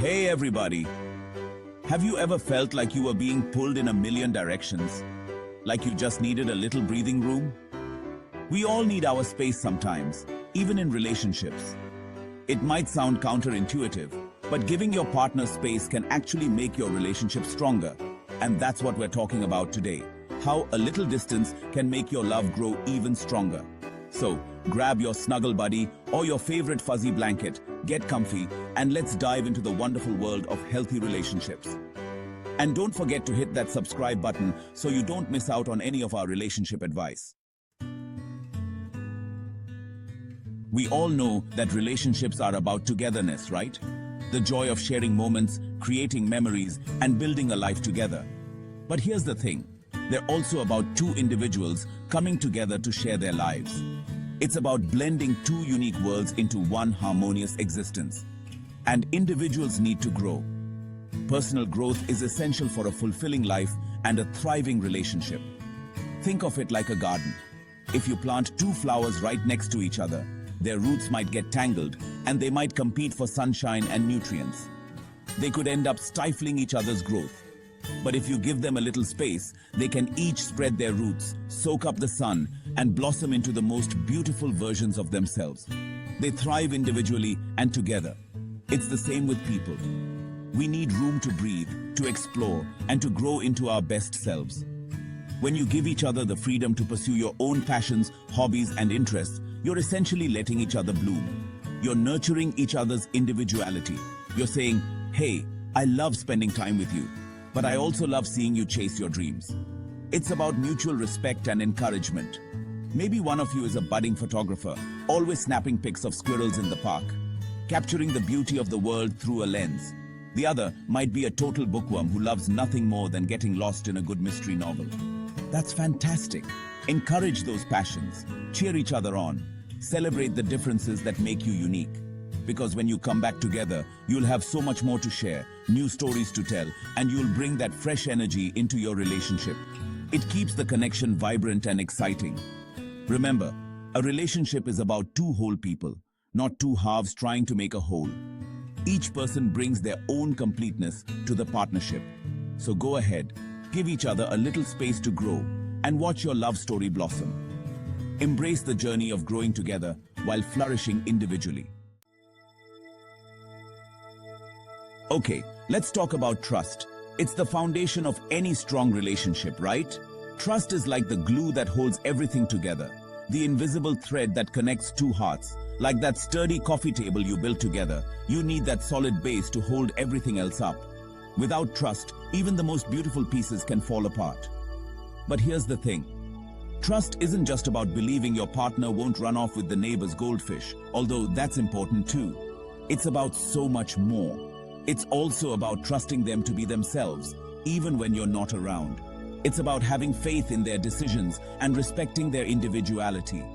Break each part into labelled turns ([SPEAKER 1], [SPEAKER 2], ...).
[SPEAKER 1] Hey everybody! Have you ever felt like you were being pulled in a million directions? Like you just needed a little breathing room? We all need our space sometimes, even in relationships. It might sound counterintuitive, but giving your partner space can actually make your relationship stronger. And that's what we're talking about today. How a little distance can make your love grow even stronger. So, grab your snuggle buddy or your favorite fuzzy blanket, get comfy, and let's dive into the wonderful world of healthy relationships. And don't forget to hit that subscribe button so you don't miss out on any of our relationship advice. We all know that relationships are about togetherness, right? The joy of sharing moments, creating memories, and building a life together. But here's the thing. They're also about two individuals coming together to share their lives. It's about blending two unique worlds into one harmonious existence. And individuals need to grow. Personal growth is essential for a fulfilling life and a thriving relationship. Think of it like a garden. If you plant two flowers right next to each other, their roots might get tangled and they might compete for sunshine and nutrients. They could end up stifling each other's growth. But if you give them a little space, they can each spread their roots, soak up the sun, and blossom into the most beautiful versions of themselves. They thrive individually and together. It's the same with people. We need room to breathe, to explore, and to grow into our best selves. When you give each other the freedom to pursue your own passions, hobbies, and interests, you're essentially letting each other bloom. You're nurturing each other's individuality. You're saying, hey, I love spending time with you, but I also love seeing you chase your dreams. It's about mutual respect and encouragement. Maybe one of you is a budding photographer, always snapping pics of squirrels in the park, capturing the beauty of the world through a lens. The other might be a total bookworm who loves nothing more than getting lost in a good mystery novel. That's fantastic. Encourage those passions. Cheer each other on. Celebrate the differences that make you unique. Because when you come back together, you'll have so much more to share, new stories to tell, and you'll bring that fresh energy into your relationship. It keeps the connection vibrant and exciting. Remember, a relationship is about two whole people, not two halves trying to make a whole. Each person brings their own completeness to the partnership. So go ahead, give each other a little space to grow, and watch your love story blossom. Embrace the journey of growing together while flourishing individually. Okay, let's talk about trust. It's the foundation of any strong relationship, right? Trust is like the glue that holds everything together, the invisible thread that connects two hearts. Like that sturdy coffee table you built together, you need that solid base to hold everything else up. Without trust, even the most beautiful pieces can fall apart. But here's the thing. Trust isn't just about believing your partner won't run off with the neighbor's goldfish, although that's important too. It's about so much more. It's also about trusting them to be themselves, even when you're not around. It's about having faith in their decisions and respecting their individuality.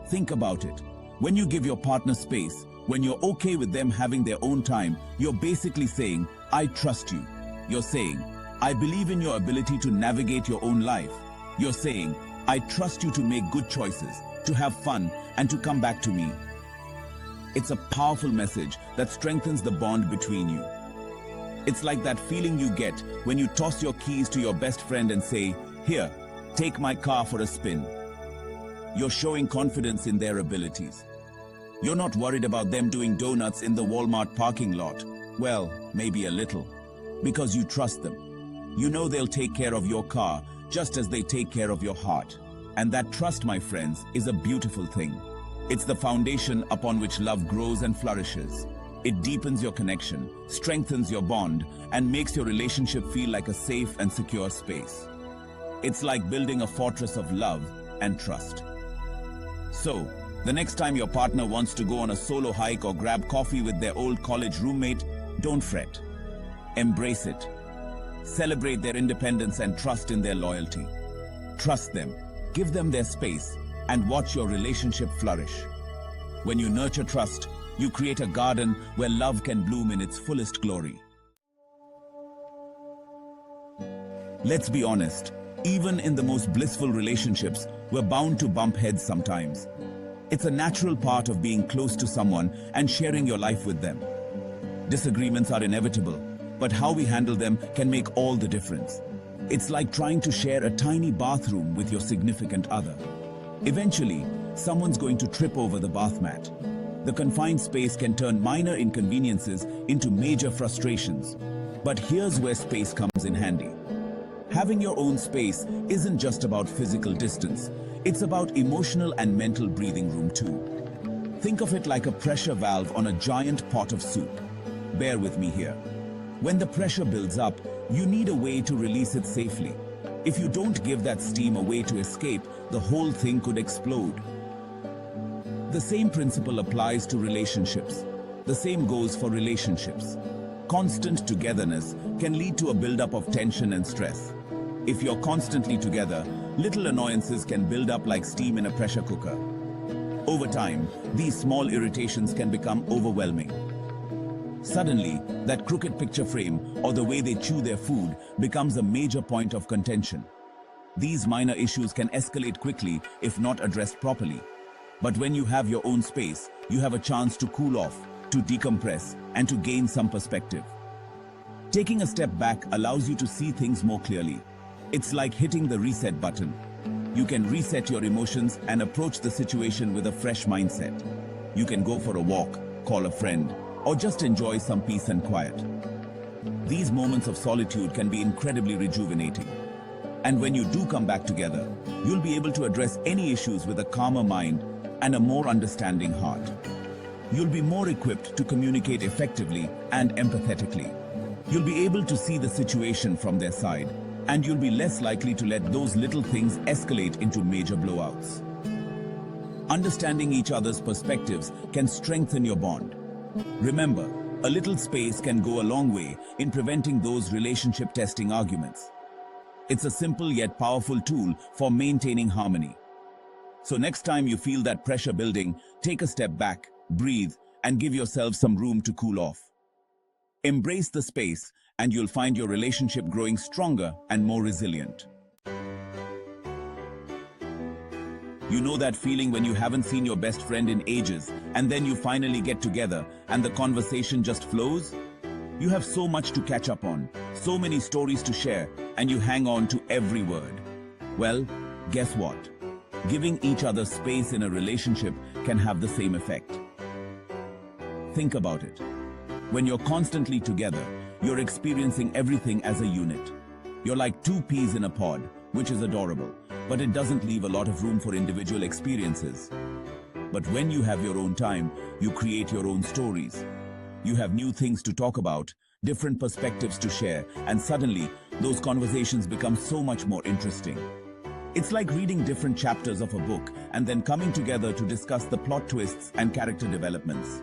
[SPEAKER 1] Think about it. When you give your partner space, when you're okay with them having their own time, you're basically saying, I trust you. You're saying, I believe in your ability to navigate your own life. You're saying, I trust you to make good choices, to have fun, and to come back to me. It's a powerful message that strengthens the bond between you. It's like that feeling you get when you toss your keys to your best friend and say, here, take my car for a spin. You're showing confidence in their abilities. You're not worried about them doing donuts in the Walmart parking lot. Well, maybe a little. Because you trust them. You know they'll take care of your car just as they take care of your heart. And that trust, my friends, is a beautiful thing. It's the foundation upon which love grows and flourishes. It deepens your connection, strengthens your bond, and makes your relationship feel like a safe and secure space. It's like building a fortress of love and trust. So, the next time your partner wants to go on a solo hike or grab coffee with their old college roommate, don't fret. Embrace it. Celebrate their independence and trust in their loyalty. Trust them, give them their space, and watch your relationship flourish. When you nurture trust, you create a garden where love can bloom in its fullest glory. Let's be honest, even in the most blissful relationships, we're bound to bump heads sometimes. It's a natural part of being close to someone and sharing your life with them. Disagreements are inevitable, but how we handle them can make all the difference. It's like trying to share a tiny bathroom with your significant other. Eventually, someone's going to trip over the bath mat. The confined space can turn minor inconveniences into major frustrations. But here's where space comes in handy. Having your own space isn't just about physical distance. It's about emotional and mental breathing room too. Think of it like a pressure valve on a giant pot of soup. Bear with me here. When the pressure builds up, you need a way to release it safely. If you don't give that steam a way to escape, the whole thing could explode. The same principle applies to relationships. The same goes for relationships. Constant togetherness can lead to a buildup of tension and stress. If you're constantly together, little annoyances can build up like steam in a pressure cooker. Over time, these small irritations can become overwhelming. Suddenly, that crooked picture frame or the way they chew their food becomes a major point of contention. These minor issues can escalate quickly if not addressed properly. But when you have your own space, you have a chance to cool off, to decompress, and to gain some perspective. Taking a step back allows you to see things more clearly. It's like hitting the reset button. You can reset your emotions and approach the situation with a fresh mindset. You can go for a walk, call a friend, or just enjoy some peace and quiet. These moments of solitude can be incredibly rejuvenating. And when you do come back together, you'll be able to address any issues with a calmer mind and a more understanding heart. You'll be more equipped to communicate effectively and empathetically. You'll be able to see the situation from their side, and you'll be less likely to let those little things escalate into major blowouts. Understanding each other's perspectives can strengthen your bond. Remember, a little space can go a long way in preventing those relationship-testing arguments. It's a simple yet powerful tool for maintaining harmony. So next time you feel that pressure building, take a step back, breathe, and give yourself some room to cool off. Embrace the space, and you'll find your relationship growing stronger and more resilient. You know that feeling when you haven't seen your best friend in ages, and then you finally get together, and the conversation just flows? You have so much to catch up on, so many stories to share, and you hang on to every word. Well, guess what? Giving each other space in a relationship can have the same effect. Think about it. When you're constantly together, you're experiencing everything as a unit. You're like two peas in a pod, which is adorable, but it doesn't leave a lot of room for individual experiences. But when you have your own time, you create your own stories. You have new things to talk about, different perspectives to share, and suddenly, those conversations become so much more interesting. It's like reading different chapters of a book and then coming together to discuss the plot twists and character developments.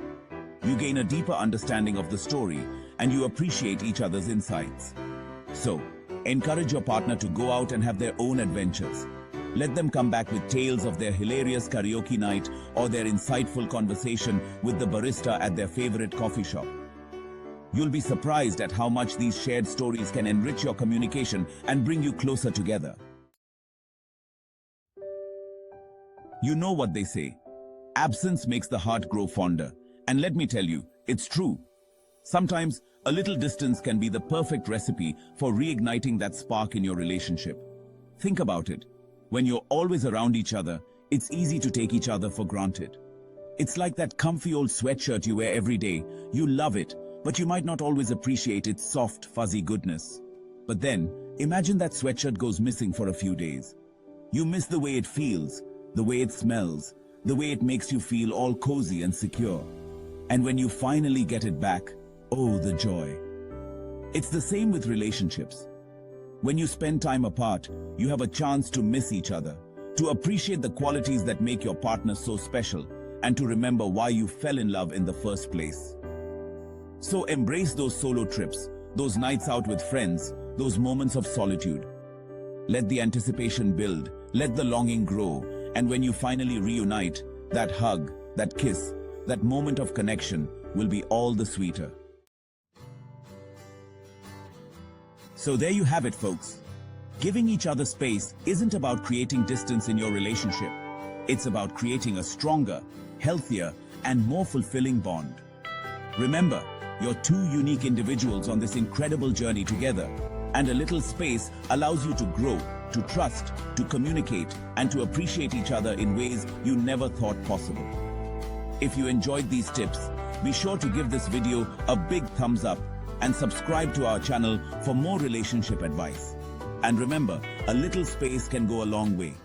[SPEAKER 1] You gain a deeper understanding of the story, and you appreciate each other's insights. So, encourage your partner to go out and have their own adventures. Let them come back with tales of their hilarious karaoke night or their insightful conversation with the barista at their favorite coffee shop. You'll be surprised at how much these shared stories can enrich your communication and bring you closer together. You know what they say, absence makes the heart grow fonder. And let me tell you, it's true. Sometimes, a little distance can be the perfect recipe for reigniting that spark in your relationship. Think about it. When you're always around each other, it's easy to take each other for granted. It's like that comfy old sweatshirt you wear every day. You love it, but you might not always appreciate its soft, fuzzy goodness. But then, imagine that sweatshirt goes missing for a few days. You miss the way it feels, the way it smells, the way it makes you feel all cozy and secure. And when you finally get it back, oh, the joy. It's the same with relationships. When you spend time apart, you have a chance to miss each other, to appreciate the qualities that make your partner so special, and to remember why you fell in love in the first place. So embrace those solo trips, those nights out with friends, those moments of solitude. Let the anticipation build, let the longing grow, and when you finally reunite, that hug, that kiss, that moment of connection will be all the sweeter. So there you have it, folks. Giving each other space isn't about creating distance in your relationship. It's about creating a stronger, healthier, and more fulfilling bond. Remember, You're two unique individuals on this incredible journey together. And a little space allows you to grow, to trust, to communicate, and to appreciate each other in ways you never thought possible. If you enjoyed these tips, be sure to give this video a big thumbs up and subscribe to our channel for more relationship advice. And remember, a little space can go a long way.